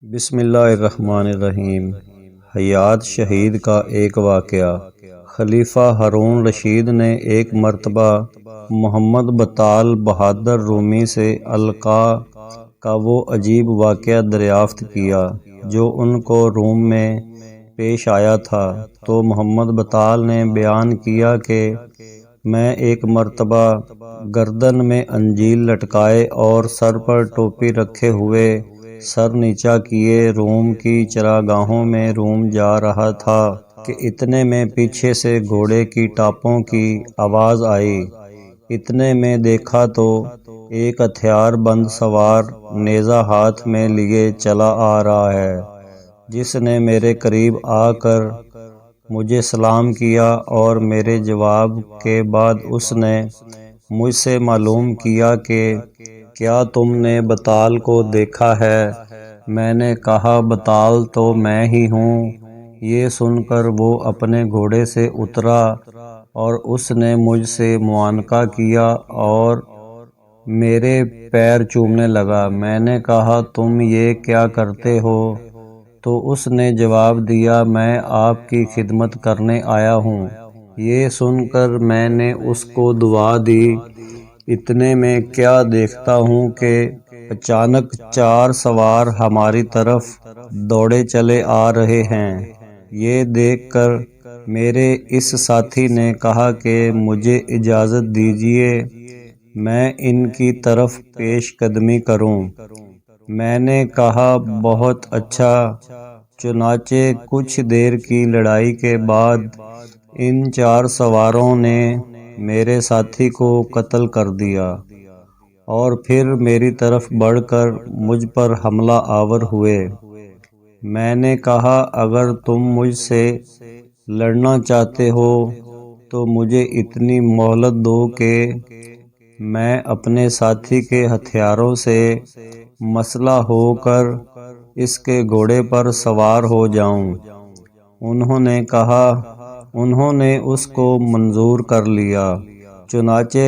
بسم اللہ الرحمن الرحیم۔ حیات شہید کا ایک واقعہ۔ خلیفہ ہارون رشید نے ایک مرتبہ محمد بطال بہادر رومی سے القاء کا وہ عجیب واقعہ دریافت کیا جو ان کو روم میں پیش آیا تھا، تو محمد بطال نے بیان کیا کہ میں ایک مرتبہ گردن میں انجیل لٹکائے اور سر پر ٹوپی رکھے ہوئے سر نیچا کیے روم کی چراگاہوں میں روم جا رہا تھا کہ اتنے میں پیچھے سے گھوڑے کی ٹاپوں کی آواز آئی۔ اتنے میں دیکھا تو ایک ہتھیار بند سوار نیزہ ہاتھ میں لیے چلا آ رہا ہے، جس نے میرے قریب آ کر مجھے سلام کیا اور میرے جواب کے بعد اس نے مجھ سے معلوم کیا کہ کیا تم نے بطال کو دیکھا ہے؟ میں نے کہا بطال تو میں ہی ہوں۔ یہ سن کر وہ اپنے گھوڑے سے اترا اور اس نے مجھ سے معانقہ کیا اور میرے پیر چومنے لگا۔ میں نے کہا تم یہ کیا کرتے ہو؟ تو اس نے جواب دیا میں آپ کی خدمت کرنے آیا ہوں۔ یہ سن کر میں نے اس کو دعا دی۔ اتنے میں کیا دیکھتا ہوں کہ اچانک چار سوار ہماری طرف دوڑے چلے آ رہے ہیں۔ یہ دیکھ کر میرے اس ساتھی نے کہا کہ مجھے اجازت دیجیے میں ان کی طرف پیش قدمی کروں۔ میں نے کہا بہت اچھا۔ چنانچہ کچھ دیر کی لڑائی کے بعد ان چار سواروں نے میرے ساتھی کو قتل کر دیا اور پھر میری طرف بڑھ کر مجھ پر حملہ آور ہوئے۔ میں نے کہا اگر تم مجھ سے لڑنا چاہتے ہو تو مجھے اتنی مہلت دو کہ میں اپنے ساتھی کے ہتھیاروں سے مسلح ہو کر اس کے گھوڑے پر سوار ہو جاؤں۔ انہوں نے کہا انہوں نے اس کو منظور کر لیا۔ چنانچہ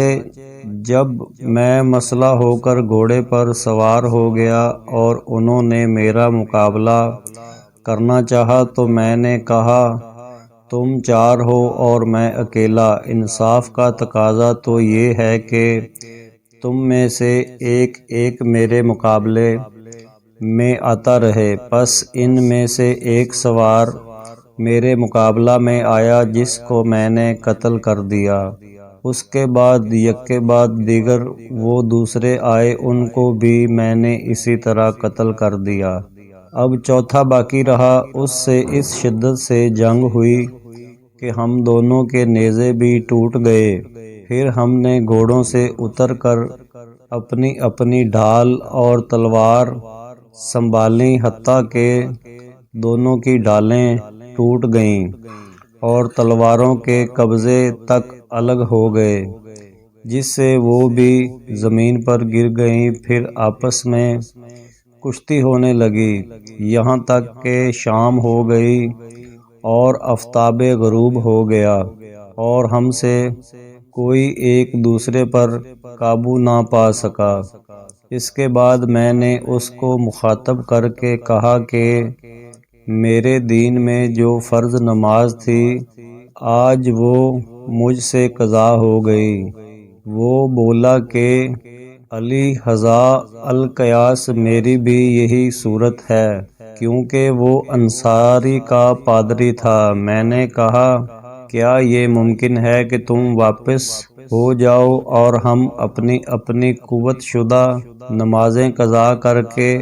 جب میں مسلح ہو کر گھوڑے پر سوار ہو گیا اور انہوں نے میرا مقابلہ کرنا چاہا تو میں نے کہا تم چار ہو اور میں اکیلا، انصاف کا تقاضا تو یہ ہے کہ تم میں سے ایک ایک میرے مقابلے میں آتا رہے۔ پس ان میں سے ایک سوار میرے مقابلہ میں آیا جس کو میں نے قتل کر دیا۔ اس کے بعد یکے بعد دیگر وہ دوسرے آئے، ان کو بھی میں نے اسی طرح قتل کر دیا۔ اب چوتھا باقی رہا، اس سے اس شدت سے جنگ ہوئی کہ ہم دونوں کے نیزے بھی ٹوٹ گئے۔ پھر ہم نے گھوڑوں سے اتر کر اپنی اپنی ڈھال اور تلوار سنبھالیں، حتیٰ کہ دونوں کی ڈھالیں ٹوٹ گئیں اور تلواروں کے قبضے تک الگ ہو گئے، جس سے وہ بھی زمین پر گر گئیں۔ پھر آپس میں کشتی ہونے لگی، یہاں تک کہ شام ہو گئی اور آفتاب غروب ہو گیا اور ہم سے کوئی ایک دوسرے پر قابو نہ پا سکا۔ اس کے بعد میں نے اس کو مخاطب کر کے کہا کہ میرے دین میں جو فرض نماز تھی آج وہ مجھ سے قضا ہو گئی۔ وہ بولا کہ علی حضا القیاس میری بھی یہی صورت ہے، کیونکہ وہ انصاری کا پادری تھا۔ میں نے کہا کیا یہ ممکن ہے کہ تم واپس ہو جاؤ اور ہم اپنی اپنی قوت شدہ نمازیں قضا کر کے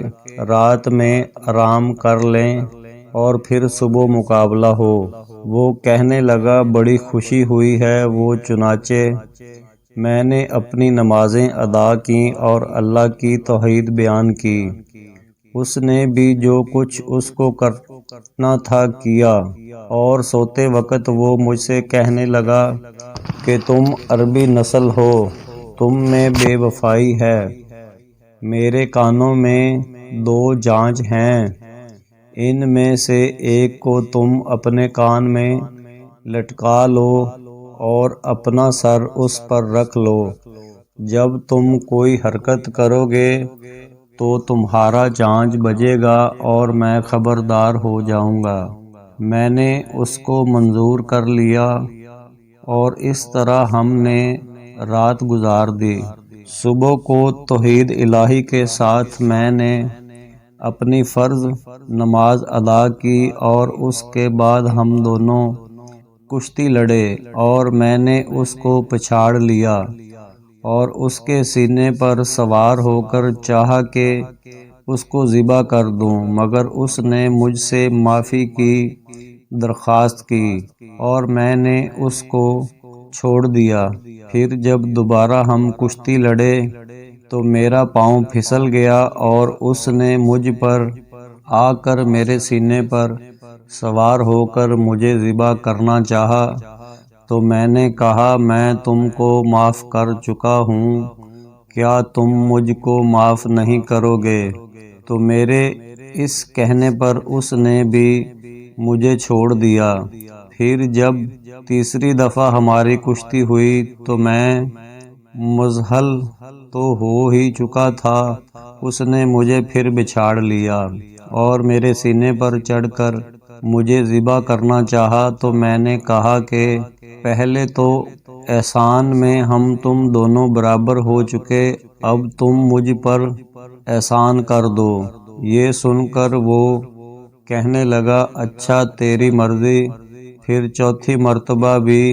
رات میں آرام کر لیں اور پھر صبح مقابلہ ہو؟ وہ کہنے لگا بڑی خوشی ہوئی ہے۔ وہ چنانچہ میں نے اپنی نمازیں ادا کیں اور اللہ کی توحید بیان کی۔ اس نے بھی جو کچھ اس کو کرنا تھا کیا، اور سوتے وقت وہ مجھ سے کہنے لگا کہ تم عربی نسل ہو، تم میں بے وفائی ہے۔ میرے کانوں میں دو جانچ ہیں، ان میں سے ایک کو تم اپنے کان میں لٹکا لو اور اپنا سر اس پر رکھ لو۔ جب تم کوئی حرکت کرو گے تو تمہارا چانچ بجے گا اور میں خبردار ہو جاؤں گا۔ میں نے اس کو منظور کر لیا اور اس طرح ہم نے رات گزار دی۔ صبح کو توحید الہی کے ساتھ میں نے اپنی فرض نماز ادا کی اور اس کے بعد ہم دونوں کشتی لڑے اور میں نے اس کو پچھاڑ لیا اور اس کے سینے پر سوار ہو کر چاہا کہ اس کو ذبح کر دوں، مگر اس نے مجھ سے معافی کی درخواست کی اور میں نے اس کو چھوڑ دیا۔ پھر جب دوبارہ ہم کشتی لڑے تو میرا پاؤں پھسل گیا اور اس نے مجھ پر آ کر میرے سینے پر سوار ہو کر مجھے ذبح کرنا چاہا، تو میں نے کہا میں تم کو معاف کر چکا ہوں، کیا تم مجھ کو معاف نہیں کرو گے؟ تو میرے اس کہنے پر اس نے بھی مجھے چھوڑ دیا۔ پھر جب تیسری دفعہ ہماری کشتی ہوئی تو میں مذہل تو ہو ہی چکا تھا، اس نے مجھے پھر بچھاڑ لیا اور میرے سینے پر چڑھ کر مجھے ذبح کرنا چاہا، تو میں نے کہا کہ پہلے تو احسان میں ہم تم دونوں برابر ہو چکے، اب تم مجھ پر احسان کر دو۔ یہ سن کر وہ کہنے لگا اچھا تیری مرضی۔ پھر چوتھی مرتبہ بھی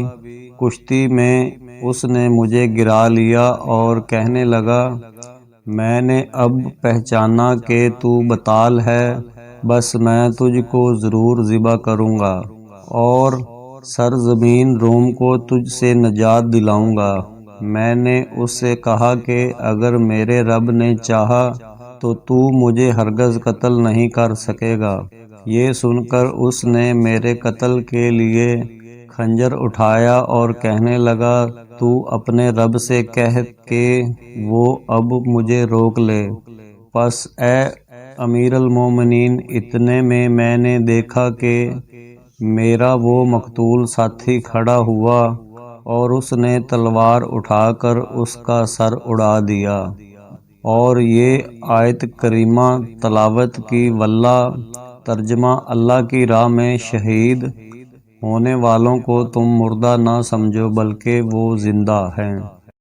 کشتی میں اس نے مجھے گرا لیا اور کہنے لگا میں نے اب پہچانا کہ تو بطال ہے، بس میں تجھ کو ضرور ذبح کروں گا اور سرزمین روم کو تجھ سے نجات دلاؤں گا۔ میں نے اس سے کہا کہ اگر میرے رب نے چاہا تو مجھے ہرگز قتل نہیں کر سکے گا۔ یہ سن کر اس نے میرے قتل کے لیے خنجر اٹھایا اور کہنے لگا تو اپنے رب سے کہہ کہ وہ اب مجھے روک لے۔ پس اے امیر المومنین، اتنے میں نے دیکھا کہ میرا وہ مقتول ساتھی کھڑا ہوا اور اس نے تلوار اٹھا کر اس کا سر اڑا دیا۔ اور یہ آیت کریمہ تلاوت کی۔ واللہ ترجمہ اللہ کی راہ میں شہید ہونے والوں کو تم مردہ نہ سمجھو بلکہ وہ زندہ ہیں۔